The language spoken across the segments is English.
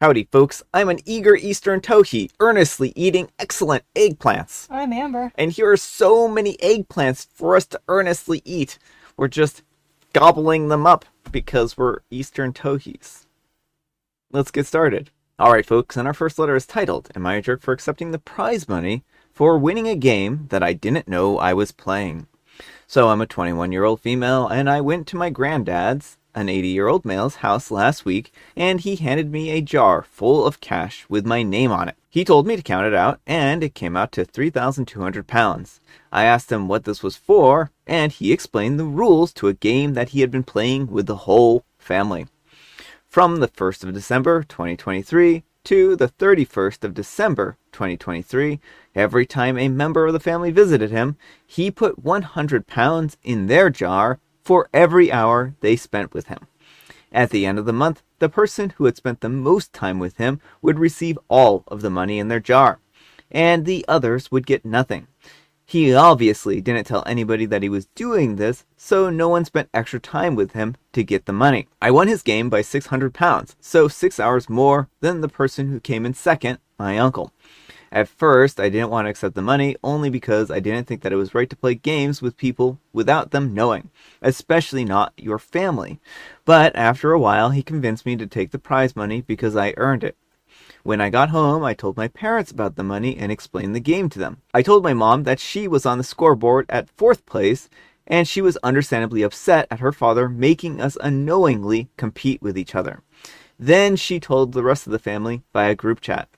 Howdy, folks. I'm an eager Eastern tohi, earnestly eating excellent eggplants. I'm Amber. And here are so many eggplants for us to earnestly eat. We're just gobbling them up because we're Eastern tohis. Let's get started. Alright, folks, and our first letter is titled, Am I a Jerk for Accepting the Prize Money for Winning a Game That I Didn't Know I Was Playing? So I'm a 21-year-old female, and I went to my granddad's, an 80-year-old male's house last week, and he handed me a jar full of cash with my name on it. He told me to count it out, and it came out to 3,200 pounds. I asked him what this was for, and he explained the rules to a game that he had been playing with the whole family. From the 1st of December 2023 to the 31st of December 2023, every time a member of the family visited him, he put 100 pounds in their jar for every hour they spent with him. At the end of the month, the person who had spent the most time with him would receive all of the money in their jar, and the others would get nothing. He obviously didn't tell anybody that he was doing this, so no one spent extra time with him to get the money. I won his game by 600 pounds, so 6 hours more than the person who came in second, my uncle. At first, I didn't want to accept the money, only because I didn't think that it was right to play games with people without them knowing, especially not your family. But after a while, he convinced me to take the prize money because I earned it. When I got home, I told my parents about the money and explained the game to them. I told my mom that she was on the scoreboard at 4th place, and she was understandably upset at her father making us unknowingly compete with each other. Then she told the rest of the family via group chat.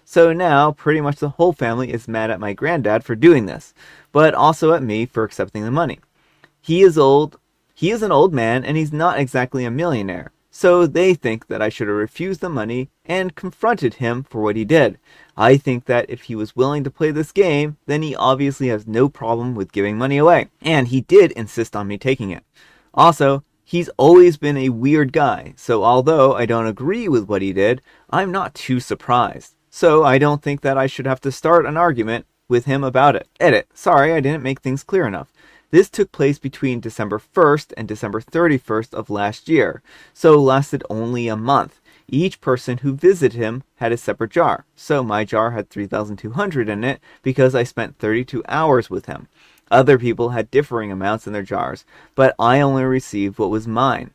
So now, pretty much the whole family is mad at my granddad for doing this, but also at me for accepting the money. He is an old man, and he's not exactly a millionaire, so they think that I should have refused the money and confronted him for what he did. I think that if he was willing to play this game, then he obviously has no problem with giving money away, and he did insist on me taking it. Also, he's always been a weird guy, so although I don't agree with what he did, I'm not too surprised. So I don't think that I should have to start an argument with him about it. Edit. Sorry, I didn't make things clear enough. This took place between December 1st and December 31st of last year, so lasted only a month. Each person who visited him had a separate jar, so my jar had 3,200 in it because I spent 32 hours with him. Other people had differing amounts in their jars, but I only received what was mine.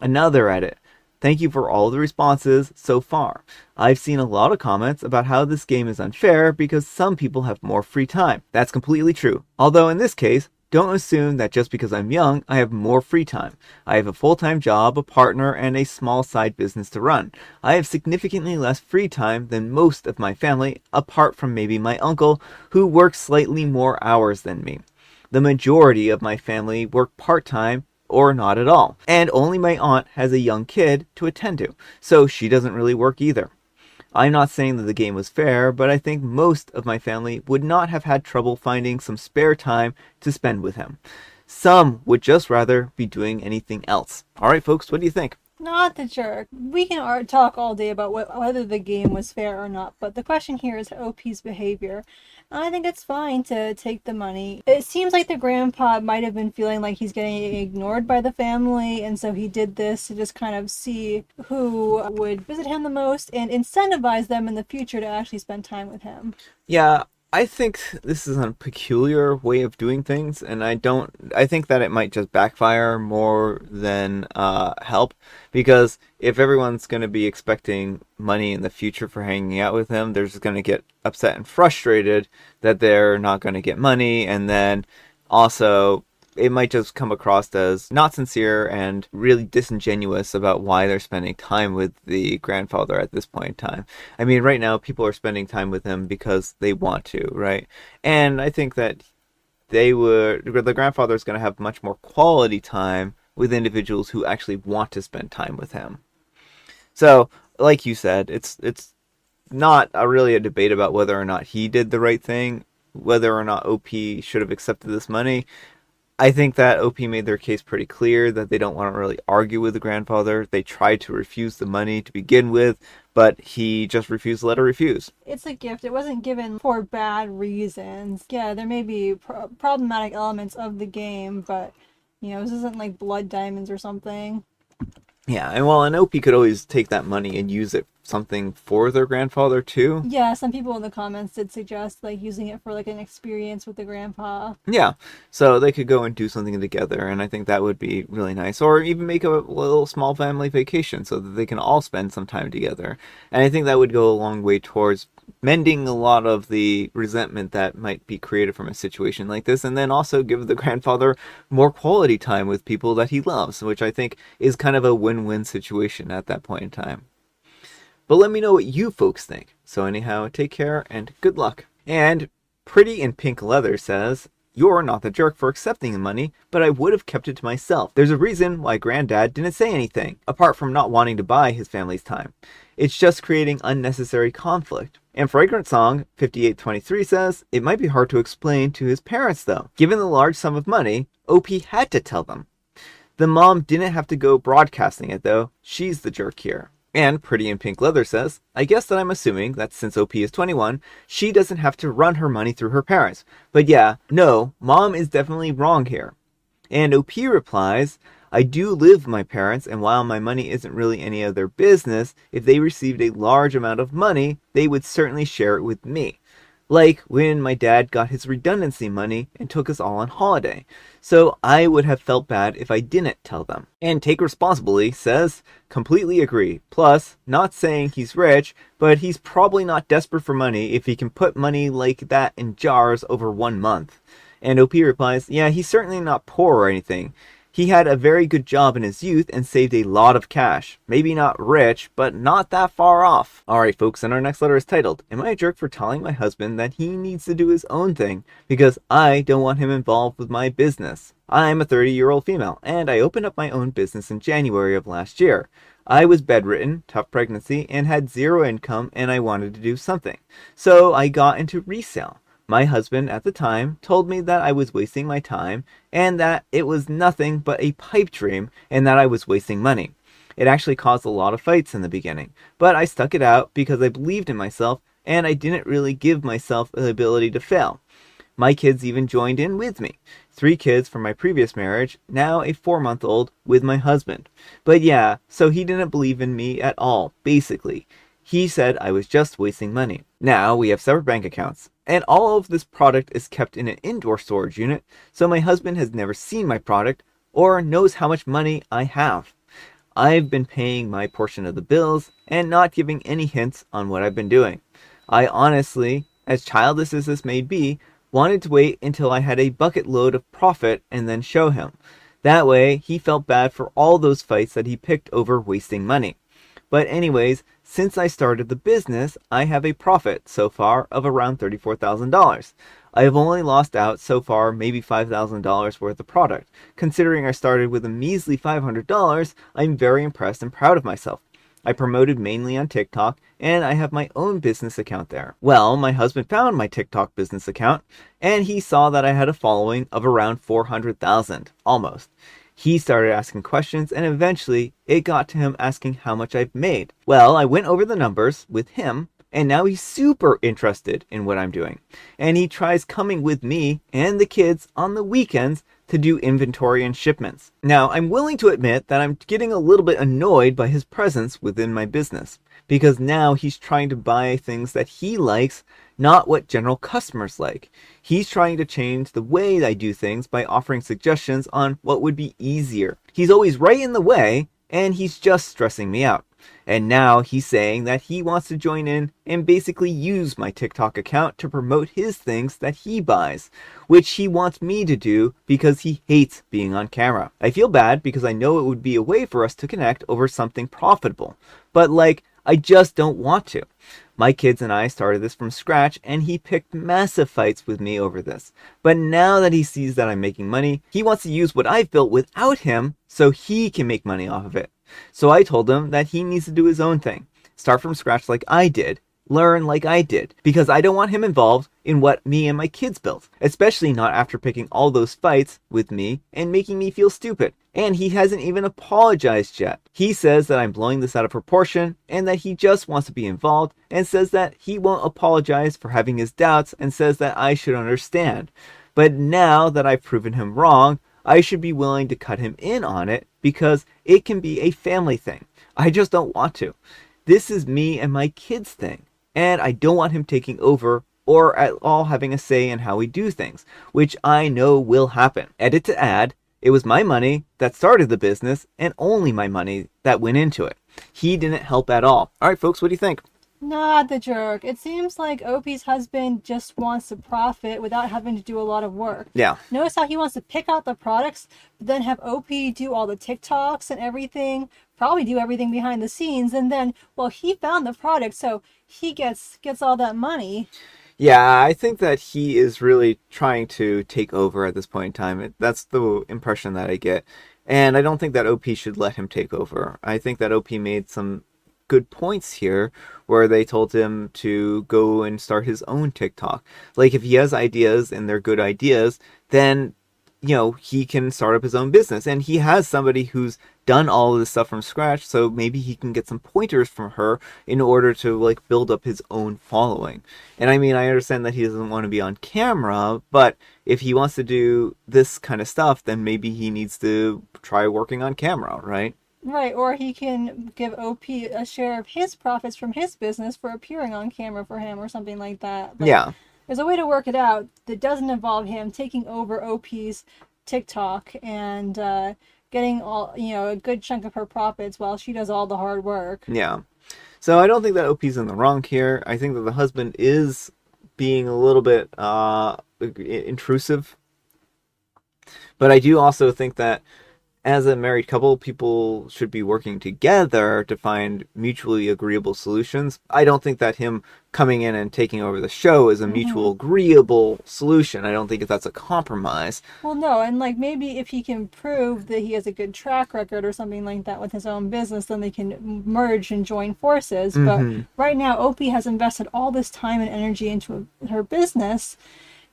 Another edit. Thank you for all the responses so far. I've seen a lot of comments about how this game is unfair because some people have more free time. That's completely true. Although in this case, don't assume that just because I'm young, I have more free time. I have a full-time job, a partner, and a small side business to run. I have significantly less free time than most of my family, apart from maybe my uncle, who works slightly more hours than me. The majority of my family work part-time or not at all, and only my aunt has a young kid to attend to, so she doesn't really work either. I'm not saying that the game was fair, but I think most of my family would not have had trouble finding some spare time to spend with him. Some would just rather be doing anything else. Alright folks, what do you think? Not the jerk. We can talk all day about whether the game was fair or not, but the question here is OP's behavior. I think it's fine to take the money. It seems like the grandpa might have been feeling like he's getting ignored by the family, and so he did this to just kind of see who would visit him the most and incentivize them in the future to actually spend time with him. Yeah, I think this is a peculiar way of doing things, and I think that it might just backfire more than help, because if everyone's going to be expecting money in the future for hanging out with him, they're just going to get upset and frustrated that they're not going to get money, and then also it might just come across as not sincere and really disingenuous about why they're spending time with the grandfather at this point in time. I mean, right now, people are spending time with him because they want to, right? And I think that the grandfather is going to have much more quality time with individuals who actually want to spend time with him. So, like you said, it's not really a debate about whether or not he did the right thing, whether or not OP should have accepted this money. I think that OP made their case pretty clear that they don't want to really argue with the grandfather. They tried to refuse the money to begin with, but he just refused to let her refuse. It's a gift. It wasn't given for bad reasons. Yeah, there may be problematic elements of the game, but, this isn't like blood diamonds or something. Yeah, and well, an OP could always take that money and use it something for their grandfather too. Yeah, some people in the comments did suggest like using it for like an experience with the grandpa. Yeah, so they could go and do something together, and I think that would be really nice. Or even make a little small family vacation so that they can all spend some time together. And I think that would go a long way towards mending a lot of the resentment that might be created from a situation like this, and then also give the grandfather more quality time with people that he loves, which I think is kind of a win-win situation at that point in time. But let me know what you folks think. So anyhow, take care and good luck. And Pretty in Pink Leather says, "You're not the jerk for accepting the money, but I would have kept it to myself. There's a reason why Granddad didn't say anything, apart from not wanting to buy his family's time. It's just creating unnecessary conflict." And Fragrant Song 5823 says, "It might be hard to explain to his parents though. Given the large sum of money, OP had to tell them. The mom didn't have to go broadcasting it though. She's the jerk here." And Pretty in Pink Leather says, "I guess that I'm assuming that since OP is 21, she doesn't have to run her money through her parents. But yeah, no, mom is definitely wrong here." And OP replies, "I do live with my parents, and while my money isn't really any of their business, if they received a large amount of money, they would certainly share it with me. Like when my dad got his redundancy money and took us all on holiday. So I would have felt bad if I didn't tell them." And Take Responsibly says, "Completely agree. Plus, not saying he's rich, but he's probably not desperate for money if he can put money like that in jars over 1 month." And OP replies, "Yeah, he's certainly not poor or anything. He had a very good job in his youth and saved a lot of cash. Maybe not rich, but not that far off." Alright folks, and our next letter is titled, "Am I a jerk for telling my husband that he needs to do his own thing because I don't want him involved with my business? I'm a 30-year-old female, and I opened up my own business in January of last year. I was bedridden, tough pregnancy, and had zero income, and I wanted to do something. So I got into resale. My husband at the time told me that I was wasting my time and that it was nothing but a pipe dream and that I was wasting money. It actually caused a lot of fights in the beginning, but I stuck it out because I believed in myself and I didn't really give myself the ability to fail. My kids even joined in with me. 3 kids from my previous marriage, now a 4-month-old with my husband. But yeah, so he didn't believe in me at all, basically. He said I was just wasting money. Now we have separate bank accounts, and all of this product is kept in an indoor storage unit, so my husband has never seen my product or knows how much money I have. I've been paying my portion of the bills and not giving any hints on what I've been doing. I honestly, as childish as this may be, wanted to wait until I had a bucket load of profit and then show him. That way, he felt bad for all those fights that he picked over wasting money. But anyways, since I started the business, I have a profit so far of around $34,000. I have only lost out so far maybe $5,000 worth of product. Considering I started with a measly $500, I'm very impressed and proud of myself. I promoted mainly on TikTok, and I have my own business account there. Well, my husband found my TikTok business account, and he saw that I had a following of around 400,000, almost. He started asking questions, and eventually it got to him asking how much I've made. Well, I went over the numbers with him, and now he's super interested in what I'm doing. And he tries coming with me and the kids on the weekends to do inventory and shipments. Now, I'm willing to admit that I'm getting a little bit annoyed by his presence within my business, because now he's trying to buy things that he likes, not what general customers like. He's trying to change the way I do things by offering suggestions on what would be easier. He's always right in the way, and he's just stressing me out. And now he's saying that he wants to join in and basically use my TikTok account to promote his things that he buys, which he wants me to do because he hates being on camera. I feel bad because I know it would be a way for us to connect over something profitable, but I just don't want to. My kids and I started this from scratch, and he picked massive fights with me over this. But now that he sees that I'm making money, he wants to use what I've built without him so he can make money off of it. So I told him that he needs to do his own thing. Start from scratch like I did. Learn like I did. Because I don't want him involved in what me and my kids built. Especially not after picking all those fights with me and making me feel stupid. And he hasn't even apologized yet. He says that I'm blowing this out of proportion and that he just wants to be involved and says that he won't apologize for having his doubts and says that I should understand. But now that I've proven him wrong, I should be willing to cut him in on it because it can be a family thing. I just don't want to. This is me and my kids' thing, and I don't want him taking over or at all having a say in how we do things, which I know will happen. Edit to add, it was my money that started the business and only my money that went into it. He didn't help at all. All right, folks, what do you think? Not the jerk. It seems like Opie's husband just wants to profit without having to do a lot of work. Yeah. Notice how he wants to pick out the products, but then have Opie do all the TikToks and everything, probably do everything behind the scenes, and then, well, he found the product, so he gets all that money. Yeah, I think that he is really trying to take over at this point in time. That's the impression that I get. And I don't think that OP should let him take over. I think that OP made some good points here where they told him to go and start his own TikTok. Like, if he has ideas and they're good ideas, then he can start up his own business. And he has somebody who's done all of this stuff from scratch, so maybe he can get some pointers from her in order to like build up his own following. And I mean, I understand that he doesn't want to be on camera, but if he wants to do this kind of stuff, then maybe he needs to try working on camera, right? Right, or he can give OP a share of his profits from his business for appearing on camera for him or something like that. Like, Yeah. there's a way to work it out that doesn't involve him taking over OP's TikTok and getting all a good chunk of her profits while she does all the hard work. Yeah. So I don't think that OP's in the wrong here. I think that the husband is being a little bit intrusive. But I do also think that as a married couple, people should be working together to find mutually agreeable solutions. I don't think that him coming in and taking over the show is a mutual agreeable solution. I don't think that's a compromise. Well, no, and like maybe if he can prove that he has a good track record or something like that with his own business, then they can merge and join forces. But right now, Opie has invested all this time and energy into her business,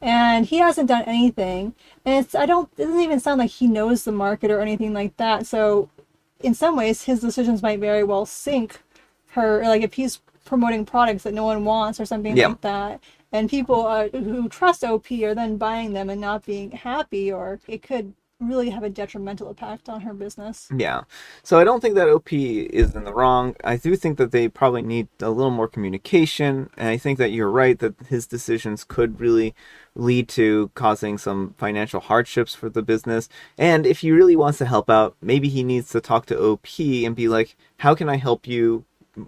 and he hasn't done anything. And it doesn't even sound like he knows the market or anything like that. So in some ways his decisions might very well sink her, like if he's promoting products that no one wants or something like that, and people who trust OP are then buying them and not being happy, or it could really have a detrimental impact on her business. Yeah. So I don't think that OP is in the wrong. I do think that they probably need a little more communication. And I think that you're right that his decisions could really lead to causing some financial hardships for the business. And if he really wants to help out, maybe he needs to talk to OP and be like, how can I help you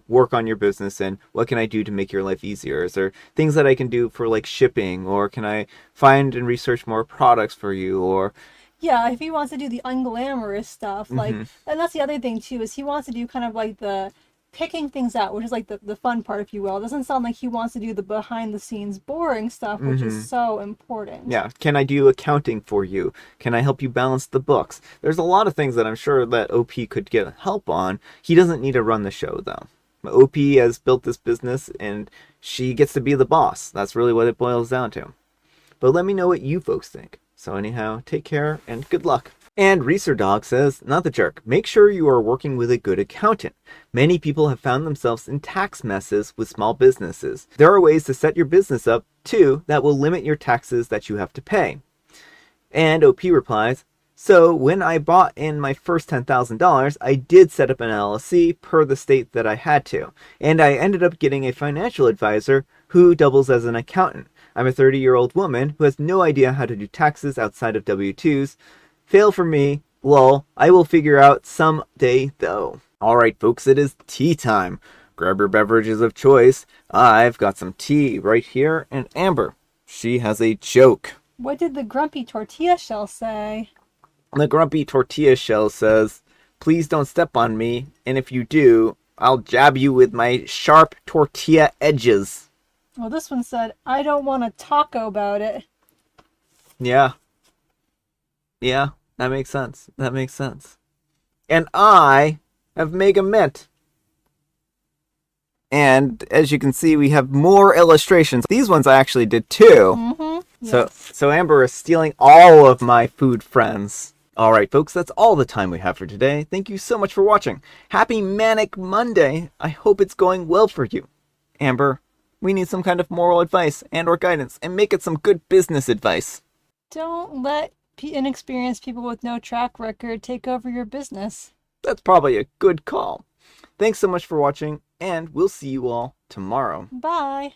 work on your business, and what can I do to make your life easier? Is there things that I can do for like shipping, or can I find and research more products for you? Or yeah, if he wants to do the unglamorous stuff, like, and that's the other thing too, is he wants to do kind of like the picking things out, which is like the fun part, if you will. It doesn't sound like he wants to do the behind the scenes boring stuff, which is so important. Yeah, can I do accounting for you? Can I help you balance the books? There's a lot of things that I'm sure that OP could get help on. He doesn't need to run the show though. OP has built this business and she gets to be the boss. That's really what it boils down to. But let me know what you folks think. So anyhow, take care and good luck. And Reeser Dog says, not the jerk, make sure you are working with a good accountant. Many people have found themselves in tax messes with small businesses. There are ways to set your business up, too, that will limit your taxes that you have to pay. And OP replies, so when I bought in my first $10,000, I did set up an LLC per the state that I had to. And I ended up getting a financial advisor who doubles as an accountant. I'm a 30-year-old woman who has no idea how to do taxes outside of W-2s. Fail for me. Lol. I will figure out someday, though. Alright, folks, it is tea time. Grab your beverages of choice. I've got some tea right here. And Amber, she has a joke. What did the grumpy tortilla shell say? The grumpy tortilla shell says, please don't step on me, and if you do, I'll jab you with my sharp tortilla edges. Well, this one said, I don't want to taco about it. Yeah. Yeah, that makes sense. That makes sense. And I have Mega Mint. And as you can see, we have more illustrations. These ones I actually did too. Yes. So Amber is stealing all of my food friends. Alright folks, that's all the time we have for today. Thank you so much for watching. Happy Manic Monday. I hope it's going well for you. Amber, we need some kind of moral advice and or guidance, and make it some good business advice. Don't let inexperienced people with no track record take over your business. That's probably a good call. Thanks so much for watching. and we'll see you all tomorrow. Bye.